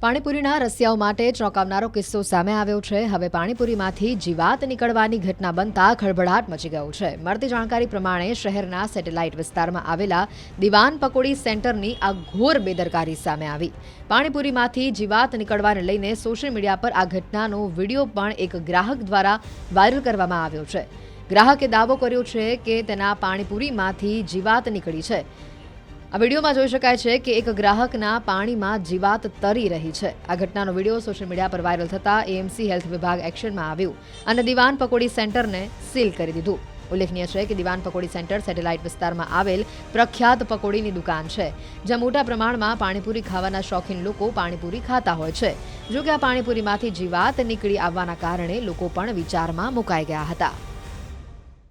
પાણીપુરીના રસિયાઓ માટે ચોંકાવનારો કિસ્સો સામે આવ્યો છે। હવે પાણીપુરીમાંથી જીવાત નીકળવાની ઘટના બનતા ખળભળાટ મચી ગયો છે। મળતી જાણકારી પ્રમાણે શહેરના સેટેલાઇટ વિસ્તારમાં આવેલા દીવાન પકોડી સેન્ટરની આ ઘોર બેદરકારી સામે આવી। પાણીપુરીમાંથી જીવાત નીકળવાને લઈને સોશિયલ મીડિયા પર આ ઘટનાનો વિડીયો પણ એક ગ્રાહક દ્વારા વાયરલ કરવામાં આવ્યો છે। ગ્રાહકે દાવો કર્યો છે કે તેના પાણીપુરીમાંથી જીવાત નીકળી છે। આ વિડીયોમાં જોઈ શકાય છે કે એક ગ્રાહકના પાણીમાં જીવાત તરી રહી છે। આ ઘટનાનો વિડીયો સોશિયલ મીડિયા પર વાયરલ થતાં એએમસી હેલ્થ વિભાગ એક્શનમાં આવ્યું અને દીવાન પકોડી સેન્ટરને સીલ કરી દીધું। ઉલ્લેખનીય છે કે દીવાન પકોડી સેન્ટર સેટેલાઇટ વિસ્તારમાં આવેલ પ્રખ્યાત પકોડીની દુકાન છે, જ્યાં મોટા પ્રમાણમાં પાણીપુરી ખાવાના શોખીન લોકો પાણીપુરી ખાતા હોય છે। જો કે આ પાણીપુરીમાંથી જીવાત નીકળી આવવાના કારણે લોકો પણ વિચારમાં મુકાઈ ગયા હતા।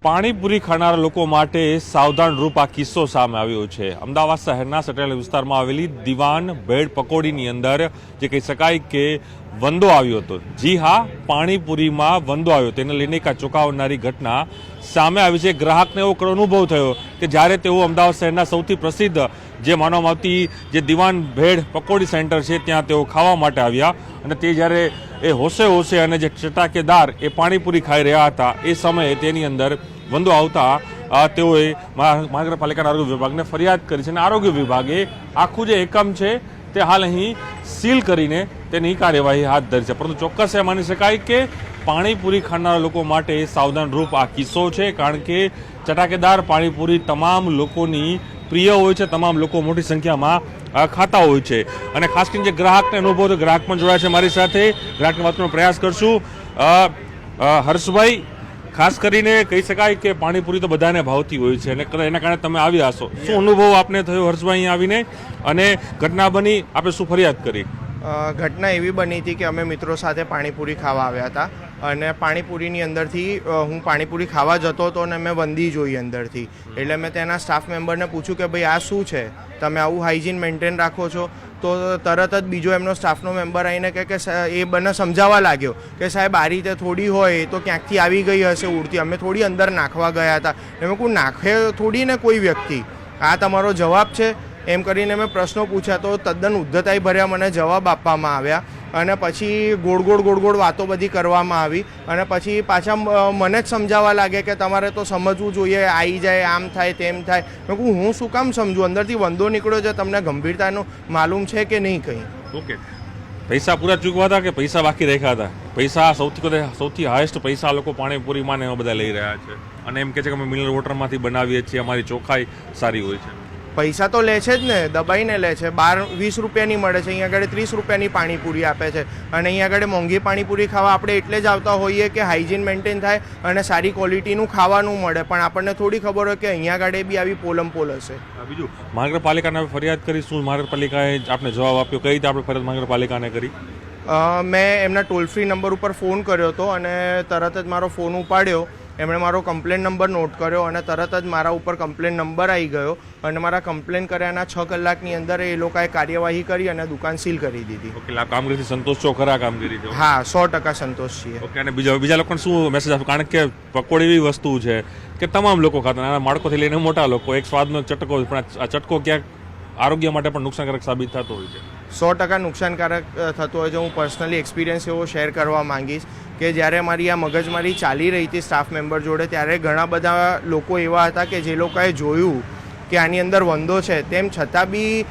પાણીપુરી ખાનારા લોકો માટે સાવધાન રૂપ આ કિસ્સો સામે આવ્યો છે। અમદાવાદ શહેરના સેટેલાઇટ વિસ્તારમાં આવેલી દીવાન ભેળ પકોડીની અંદર જે કહી શકાય કે વંદો આવ્યો હતો। જી હા, પાણીપુરીમાં વંદો આવ્યો, તેને લઈને એક ચોંકાવનારી ઘટના સામે આવી છે। ગ્રાહકને એવો અનુભવ થયો કે જ્યારે તેઓ અમદાવાદ શહેરના સૌથી પ્રસિદ્ધ જે માનવામાં આવતી જે દીવાન ભેળ પકોડી સેન્ટર છે ત્યાં તેઓ ખાવા માટે આવ્યા અને તે જ્યારે એ હોશે અને જે ચટાકેદાર એ પાણીપુરી ખાઈ રહ્યા હતા એ સમયે તેની અંદર વંદો આવતા તેઓએ મહાનગરપાલિકાના આરોગ્ય વિભાગને ફરિયાદ કરી છે અને આરોગ્ય વિભાગે આખું જે એકમ છે તે હાલ અહીં સીલ કરીને તેની કાર્યવાહી હાથ ધરી છે। પરંતુ ચોક્કસ એ માની શકાય કે પાણીપુરી ખાનારા લોકો માટે સાવધાન રૂપ આ કિસ્સો છે, કારણ કે ચટાકેદાર પાણીપુરી તમામ લોકોની પ્રિય હોય છે, તમામ લોકો મોટી સંખ્યામાં ખાતા હોય છે અને ખાસ કરીને જે ગ્રાહકને અનુભવ તો ગ્રાહક પણ જોડાયા છે મારી સાથે। ગ્રાહકની વાત કરવાનો પ્રયાસ કરશું। હર્ષભાઈ, ખાસ કરીને કહી શકાય કે પાણીપુરી તો બધાને ભાવતી હોય છે અને એના કારણે તમે આવ્યા હશો, શું અનુભવ આપને થયો હર્ષભાઈ અહીં આવીને અને ઘટના બની, આપણે શું ફરિયાદ કરી? ઘટના એવી બની હતી કે અમે મિત્રો સાથે પાણીપુરી ખાવા આવ્યા હતા અને પાણીપુરીની અંદરથી હું પાણીપુરી ખાવા જતો હતો અને મેં વંદી જોઈ અંદરથી, એટલે મેં તેના સ્ટાફ મેમ્બરને પૂછ્યું કે ભાઈ આ શું છે, તમે આવું હાઇજીન મેન્ટેન રાખો છો? તો તરત જ બીજો એમનો સ્ટાફનો મેમ્બર આવીને કહે કે એ બંને સમજાવવા લાગ્યો કે સાહેબ આ રીતે થોડી હોય તો ક્યાંકથી આવી ગઈ હશે ઉડતી, અમે થોડી અંદર નાખવા ગયા હતા। એમાં કોઈ નાખે થોડી ને કોઈ વ્યક્તિ, આ તમારો જવાબ છે એમ કરીને મેં પ્રશ્નો પૂછ્યા તો તદ્દન ઉદ્ધતાઈ ભર્યા મને જવાબ આપવામાં આવ્યા અને પછી ગોળ વાતો બધી કરવામાં આવી અને પછી પાછા મને જ સમજાવવા લાગે કે તમારે તો સમજવું જોઈએ, આવી જાય, આમ થાય, તેમ થાય। મેં કહું હું શું કામ સમજું, અંદરથી વંદો નીકળ્યો છે, તમને ગંભીરતાનું માલુમ છે કે નહીં કંઈ? ઓકે, પૈસા પૂરા ચૂકવા હતા કે પૈસા બાકી રાખ્યા હતા? પૈસા સૌથી હાઈએસ્ટ પૈસા લોકો પાણીપુરીમાં ને એવા બધા લઈ રહ્યા છે અને એમ કહે છે કે અમે મિનરલ વોટરમાંથી બનાવીએ છીએ, અમારી ચોખ્ખાઈ સારી હોય છે। પૈસા તો લે છે જ ને, દબાઈને લે છે। 20 રૂપિયાની મળે છે, અહીંયા આગળ 30 રૂપિયાની પાણીપુરી આપે છે અને અહીંયા આગળ મોંઘી પાણીપુરી ખાવા આપણે એટલે જ આવતા હોઈએ કે હાઇજીન મેન્ટેન થાય અને સારી ક્વોલિટીનું ખાવાનું મળે, પણ આપણને થોડી ખબર હોય કે અહીંયા આગળ બી આવી પોલમપોલ હશે। બીજું, મહાનગરપાલિકાને ફરિયાદ કરી, શું મહાનગરપાલિકાએ આપને જવાબ આપ્યો? કઈ રીતે આપણે ફરિયાદ મહાનગરપાલિકાને કરી? મેં એમના ટોલ ફ્રી નંબર ઉપર ફોન કર્યો હતો અને તરત જ મારો ફોન ઉપાડ્યો, એમણે મારો કમ્પ્લેન નંબર નોટ કર્યો અને તરત જ મારા ઉપર કમ્પ્લેન નંબર આવી ગયો અને મારા કમ્પ્લેન કર્યાના 6 કલાકની અંદર એ લોકોએ કાર્યવાહી કરી અને દુકાન સીલ કરી દીધી। ઓકે, આ કામગીરીથી સંતોષ છો? ખરા કામગીરી? હા, 100% સંતોષ છીએ। ઓકે, અને બીજા લોકોને શું મેસેજ આપો? કારણ કે પકોડી એવી વસ્તુ છે કે તમામ લોકો ખાતા, નાના બાળકોથી લઈને મોટા લોકો, એક સ્વાદનો ચટકો, પણ આ ચટકો ક્યાંક આરોગ્ય માટે પણ નુકસાનકારક સાબિત થતો હોય છે। 100% નુકસાનકારક થતો હોય છે। હું પર્સનલી એક્સપિરિયન્સ એવો શેર કરવા માંગીશ કે જ્યારે મારી આ મગજમારી ચાલી રહી હતી સ્ટાફ મેમ્બર જોડે, ત્યારે ઘણા બધા લોકો એવા હતા કે જે લોકોએ જોયું કે આની અંદર વંદો છે, તેમ છતાં બી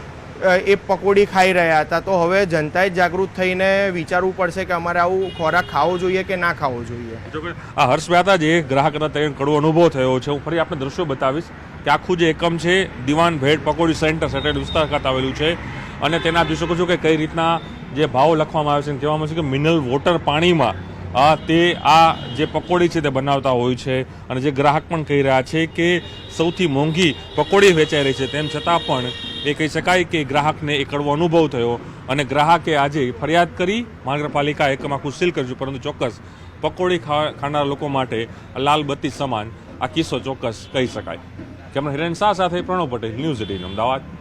એ પકોડી ખાઈ રહ્યા હતા। તો હવે જનતાએ જાગૃત થઈને વિચારવું પડશે કે અમારે આવું ખોરાક ખાવો જોઈએ કે ના ખાવો જોઈએ। જો કે આ હર્ષભાઈ હતા જે ગ્રાહક હતા, તેને કડવો અનુભવ થયો છે। હું ફરી આપણે દ્રશ્યો બતાવીશ કે આખું જે એકમ છે દીવાન ભેળ પકોડી સેન્ટર સેટેલાઇટ વિસ્તાર ખાતે આવેલું છે અને તેને આપ જોઈ શકો છો કે કઈ રીતના જે ભાવ લખવામાં આવે છે, કહેવામાં આવે છે કે મિનરલ વોટર પાણીમાં તે આ જે પકોડી છે તે બનાવતા હોય છે અને જે ગ્રાહક પણ કહી રહ્યા છે કે સૌથી મોંઘી પકોડી વેચાઈ રહી છે, તેમ છતાં પણ એ કહી શકાય કે ગ્રાહકને એક કડવો અનુભવ થયો અને ગ્રાહકે આજે ફરિયાદ કરી, મહાનગરપાલિકા એકમ આખું સીલ કર્યું। પરંતુ ચોક્કસ પકોડી ખાનારા લોકો માટે લાલ બત્તી સમાન આ કિસ્સો ચોક્કસ કહી શકાય। કેમેરા હિરેન શાહ સાથે પ્રણવ પટેલ, ન્યૂઝ 18 અમદાવાદ।